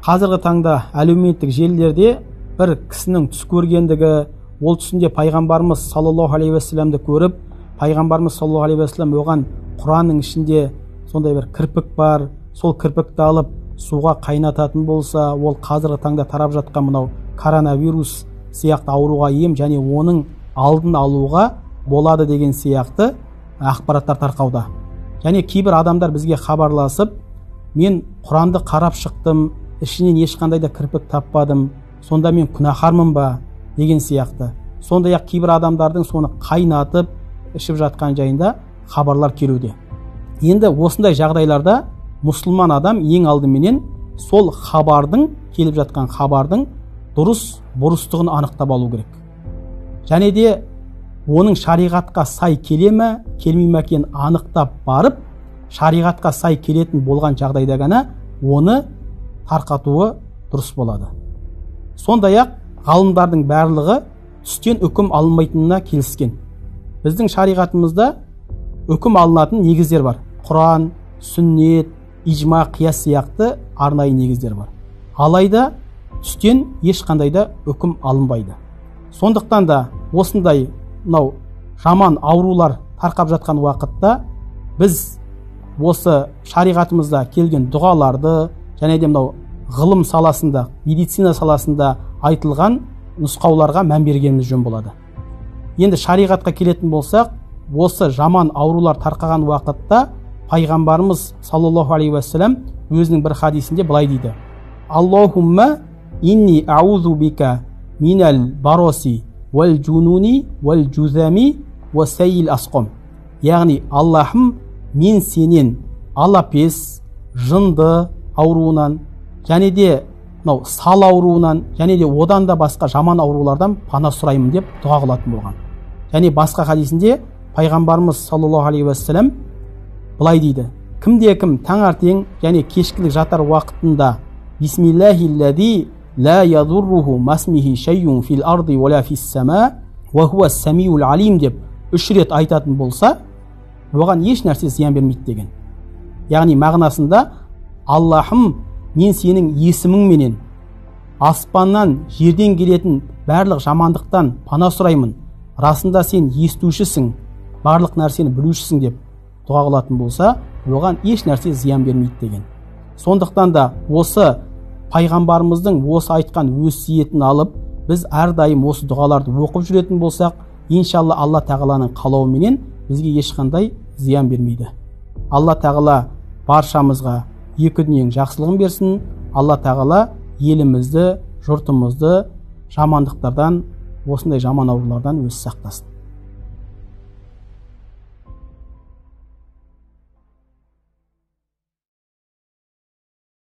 қазіргі таңда әлеуметтік желілерде бір кісінің түс көргендігі, ол түсінде пайғамбарымыз саллаллаху алейхи уассаламды көріп, пайғамбарымыз саллаллаху алейхи уассалам оған Құранның ішінде сондай бір кірпік бар, сол кірпікті алып суға қайнататын болса, ол қазіргі таңда тарап жатқан мынау коронавирус сияқты ауруға ем және оның алдын алуға болады деген сияқты ақпараттар тарқауда. Және кейбір адамдар бізге хабарласып, мен Құранды қарап шықтым, ішінен ешқандай да кірпік таппадым, сонда мен күнәһармын ба деген сияқты. Сондай-ақ кейбір адамдардың соны қайнатып ішіп жатқан жайында хабарлар келуде. Енді осындай жағдайларда мұсылман адам ең алдыменен сол хабардың, келіп жатқан хабардың дұрыс бұрыстығын анықтап алу керек. Және де оның шариғатқа сай келе ме, келмей ме екенін анықтап барып, шариғатқа сай келетін болған жағдайда ғана оны тарқатуы дұрыс болады. Сондай-ақ ғалымдардың барлығы түстен үкім алынбайтынына келіскен. Біздің шариғатымызда үкім алынатын негіздер бар. Құран, сүннет, ижма, қияс сияқты арнайы негіздер бар. Алайда түстен ешқандай да үкім алынбайды. Сондықтан да осындай мынау жаман аурулар тарқап жатқан уақытта біз осы шариғатымызда келген дұғаларды және де мынау ғылым саласында, медицина саласында айтылған нұсқауларға мән бергеніміз жөн болады. Енді шариғатқа келетін болсақ, осы жаман аурулар тарқаған уақытта пайғамбарымыз саллаллаху алейхи уассалам өзінің бір хадисінде былай дейді: Аллахумма инни аузу бика минал бароси вал джунуни вал джузами ва сайил асқом. Яғни, Аллахым, мен сенен алапес, жынды ауруынан, және де сал ауруынан, және де одан да басқа жаман аурулардан пана сұраймын деп дұға қылатын болған. Және басқа хадисінде пайғамбарымыз саллаллаху алейхи уассалам былай дейді: кімде-кім таңертең және кешкілік жатар уақытында бисмиллахиллади ла ядурруху масмихи шайюн фил арди валя фис сама ва хуа самиул алим деп 3 рет айтатын болса, оған еш нәрсе зиян бермейді деген. Яғни мағынасында, Аллахым, мен сенің есіміңменен аспаннан жерден келетін барлық жамандықтан пана сұраймын, расында сен естушісің, барлық нәрсені білушісің деп дұға қылатын болса, оған еш нәрсе зиян бермейді деген. Сондықтан да осы пайғамбарымыздың осы айтқан өсиетін алып, біз әрдайым осы дұғаларды оқып жүретін болсақ, иншалла Алла тағаланың қалауыменен бізге ешқандай зиян бермейді. Алла тағала баршамызға екі дүниенің жақсылығын берсін. Алла тағала елімізді, жұртымызды жамандықтардан, осындай жаман аурулардан өзі сақтасын.